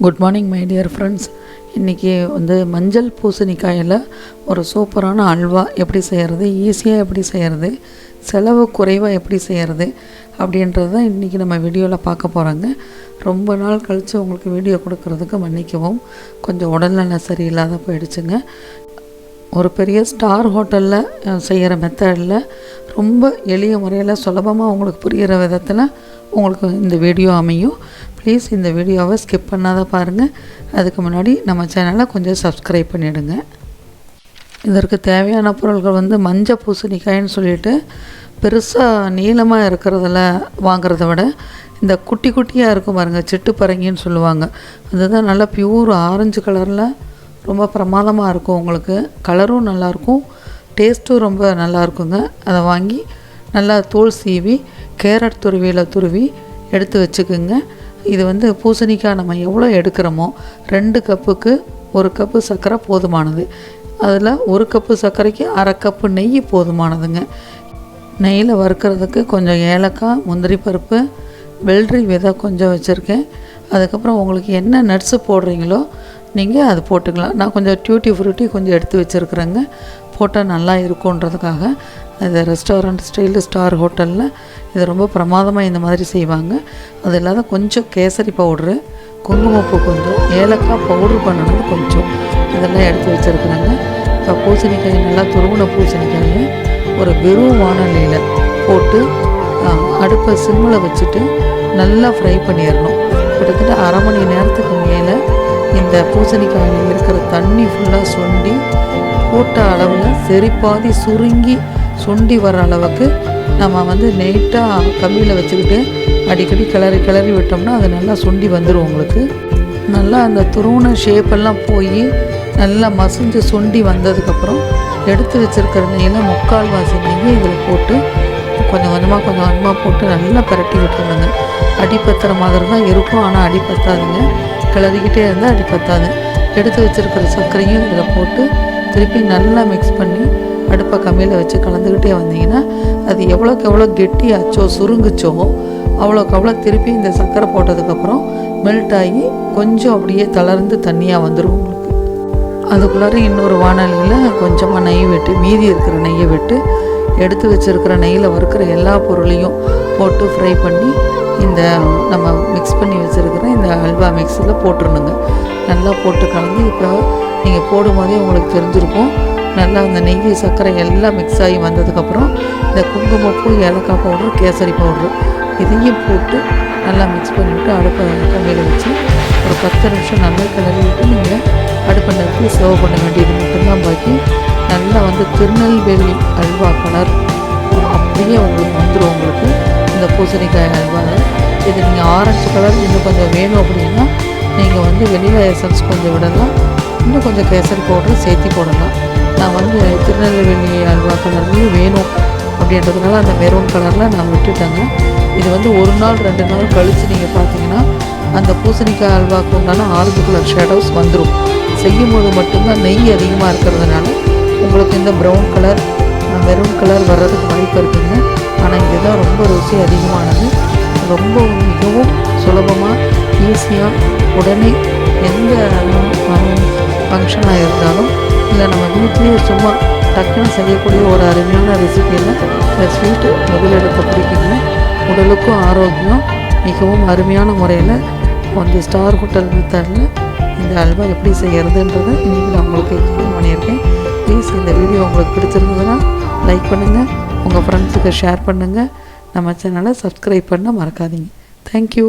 Good morning my dear friends. இன்றைக்கி மஞ்சள் பூசணிக்காயில் ஒரு சூப்பரான அல்வா எப்படி செய்கிறது, ஈஸியாக எப்படி செய்கிறது, செலவு குறைவாக எப்படி செய்கிறது அப்படின்றது தான் இன்றைக்கி நம்ம வீடியோவில் பார்க்க போகிறோங்க. ரொம்ப நாள் கழித்து உங்களுக்கு வீடியோ கொடுக்கறதுக்கு மன்னிக்கவும், கொஞ்சம் உடல்நலம் சரியில்லாத போயிடுச்சுங்க. ஒரு பெரிய ஸ்டார் ஹோட்டலில் செய்கிற மெத்தடில் ரொம்ப எளிய முறையில் சுலபமாக உங்களுக்கு புரிகிற விதத்தில் உங்களுக்கு இந்த வீடியோ அமையும். ப்ளீஸ் இந்த வீடியோவை ஸ்கிப் பண்ணாத பாருங்கள். அதுக்கு முன்னாடி நம்ம சேனலை கொஞ்சம் சப்ஸ்கிரைப் பண்ணிவிடுங்க. இதற்கு தேவையான பொருட்கள் மஞ்சள் பூசணிக்காயின்னு சொல்லிட்டு பெருசாக நீளமாக இருக்கிறதில் வாங்கிறத விட இந்த குட்டி குட்டியாக இருக்கும் பாருங்கள், சிட்டு பரங்கின்னு சொல்லுவாங்க. அதுதான் நல்லா பியூர் ஆரஞ்சு கலரில் ரொம்ப பிரமாதமாக இருக்கும். உங்களுக்கு கலரும் நல்லாயிருக்கும், டேஸ்ட்டும் ரொம்ப நல்லாயிருக்குங்க. அதை வாங்கி நல்லா தோல் சீவி கேரட் துருவி எடுத்து வச்சுக்குங்க. இது பூசணிக்காய் நம்ம எவ்வளோ எடுக்கிறோமோ 2 கப்புக்கு 1 கப்பு சர்க்கரை போதுமானது. அதில் 1 கப்பு சர்க்கரைக்கு அரை கப்பு நெய் போதுமானதுங்க. நெய்யில் வறுக்கிறதுக்கு கொஞ்சம் ஏலக்காய், முந்திரி பருப்பு, வெள்ளரி விதை கொஞ்சம் வச்சுருக்கேன். அதுக்கப்புறம் உங்களுக்கு என்ன நட்ஸு போடுறீங்களோ நீங்கள் அது போட்டுக்கலாம். நான் கொஞ்சம் டியூட்டி ஃப்ரூட்டி கொஞ்சம் எடுத்து வச்சுருக்குறேங்க, போட்டால் நல்லா இருக்குன்றதுக்காக. அது ரெஸ்டாரண்ட் ஸ்டைலு ஸ்டார் ஹோட்டலில் இது ரொம்ப பிரமாதமாக இந்த மாதிரி செய்வாங்க. அது இல்லாத கொஞ்சம் கேசரி பவுட்ரு, குங்குமப்பூ கொஞ்சம், ஏலக்காய் பவுட்ரு பண்ணது கொஞ்சம், இதெல்லாம் எடுத்து வச்சுருக்குறேங்க. இப்போ பூசணிக்காய் நல்லா துருவின பூசணிக்காயை ஒரு வெறும் வானலியில் போட்டு அடுப்பை சிம்மில் வச்சுட்டு நல்லா ஃப்ரை பண்ணிடணும். கிட்டத்தட்ட அரை மணி நேரத்துக்கு மேலே இந்த பூசணிக்காயில் இருக்கிற தண்ணி ஃபுல்லாக சுண்டி போட்ட அளவில் சரிப்பாதி சுண்டி வர அளவுக்கு நம்ம நெய்ட்டாக கம்மியில் வச்சுக்கிட்டு அடிக்கடி கிளறி விட்டோம்னா அது நல்லா சுண்டி வந்துடும். உங்களுக்கு நல்லா அந்த துருவன ஷேப்பெல்லாம் போய் நல்லா மசிஞ்சு சுண்டி வந்ததுக்கப்புறம் எடுத்து வச்சுருக்கிற நெய்யில் 3/4 வாசி நெய்யை இதில் போட்டு கொஞ்சம் கொஞ்சமாக போட்டு நல்லா பரட்டி விட்டுருணுங்க. அடிப்பத்துற மாதிரி தான் இருக்கும், ஆனால் அடி பத்தாதுங்க. கிளறிக்கிட்டே இருந்தால் அடி பத்தாது. எடுத்து வச்சுருக்கிற சர்க்கரையும் இதில் போட்டு திருப்பி நல்லா மிக்ஸ் பண்ணி அடுப்பை கம்மியில் வச்சு கலந்துக்கிட்டே வந்தீங்கன்னா அது எவ்வளோக்கு எவ்வளோ கெட்டியாச்சோ சுருங்குச்சோ அவ்வளோக்கு அவ்வளோ திருப்பி இந்த சர்க்கரை போட்டதுக்கப்புறம் மெல்ட் ஆகி கொஞ்சம் அப்படியே தளர்ந்து தண்ணியாக வந்துடும் உங்களுக்கு. அதுக்குள்ளார இன்னொரு வானலியில் கொஞ்சமாக நெய் விட்டு, மீதி இருக்கிற நெய்யை விட்டு எடுத்து வச்சுருக்கிற நெய்யில் வறுக்கிற எல்லா பொருளையும் போட்டு ஃப்ரை பண்ணி இந்த நம்ம மிக்ஸ் பண்ணி வச்சுருக்கிற இந்த அல்வா மிக்ஸில் போட்டுருணுங்க. நல்லா போட்டு கலந்து இப்போ நீங்கள் போடும்போதே உங்களுக்கு தெரிஞ்சிருக்கும். நல்லா அந்த நெய் சர்க்கரை எல்லாம் மிக்ஸ் ஆகி வந்ததுக்கப்புறம் இந்த குங்குமப்பூ, ஏலக்காய் பவுட்ரு, கேசரி பவுட்ரு இதையும் போட்டு நல்லா மிக்ஸ் பண்ணிவிட்டு அடுப்பை கம்மியில் வச்சு ஒரு 10 நிமிஷம் நல்லா கிளறி விட்டு நீங்கள் அடுப்பை நிறுத்தி சர்வ் பண்ண வேண்டியது மட்டும்தான் பாக்கி. நல்லா திருநெல்வேலி அல்வா கலர் அப்படியே உங்களுக்கு வந்துடும். உங்களுக்கு இந்த பூசணிக்காய் அல்வாவில் இது நீங்கள் ஆரஞ்சு கலர் இன்னும் கொஞ்சம் வேணும் அப்படின்னா நீங்கள் வெனிலா எசன்ஸ் கொஞ்சம் விடலாம், இன்னும் கொஞ்சம் கேசரி பவுட்ரு சேர்த்தி போடலாம். நான் திருநெல்வேலி அல்வா கலர்லேயும் வேணும் அப்படின்றதுனால அந்த மெரூன் கலரில் நான் விட்டுட்டேங்க. இது 1 நாள் 2 நாள் கழித்து நீங்கள் பார்த்தீங்கன்னா அந்த பூசணிக்காய் அல்வாவுக்கு உண்டான ஆரஞ்சு கலர் ஷேடோஸ் வந்துடும். செய்யும் போது மட்டும்தான் நெய் அதிகமாக இருக்கிறதுனால உங்களுக்கு இந்த ப்ரௌன் கலர், மெரூன் கலர் வர்றதுக்கு வாய்ப்பு இருக்குங்க. ஆனால் இதுதான் ரொம்ப ருசி அதிகமானது. ரொம்ப மிகவும் சுலபமாக ஈஸியாக உடனே எந்த ஃபங்க்ஷனாக இருந்தாலும் இல்லை நம்ம வீட்லேயே சும்மா டக்குன்னு செய்யக்கூடிய ஒரு அருமையான ரெசிபியில் இந்த ஸ்வீட்டு முதலெடுக்க பிடிக்குங்க. உடலுக்கும் ஆரோக்கியம், மிகவும் அருமையான முறையில் ஸ்டார் ஹோட்டல் மெத்தடில் இந்த அல்வா எப்படி செய்கிறதுன்றதை இன்றைக்கி நான் உங்களுக்கு எக்ஸ்பிளைன் பண்ணியிருக்கேன். ப்ளீஸ் இந்த வீடியோ உங்களுக்கு பிடிச்சிருந்ததுன்னா லைக் பண்ணுங்கள், உங்கள் ஃப்ரெண்ட்ஸுக்கு ஷேர் பண்ணுங்கள், நம்ம சேனலை சப்ஸ்கிரைப் பண்ண மறக்காதீங்க. தேங்க்யூ.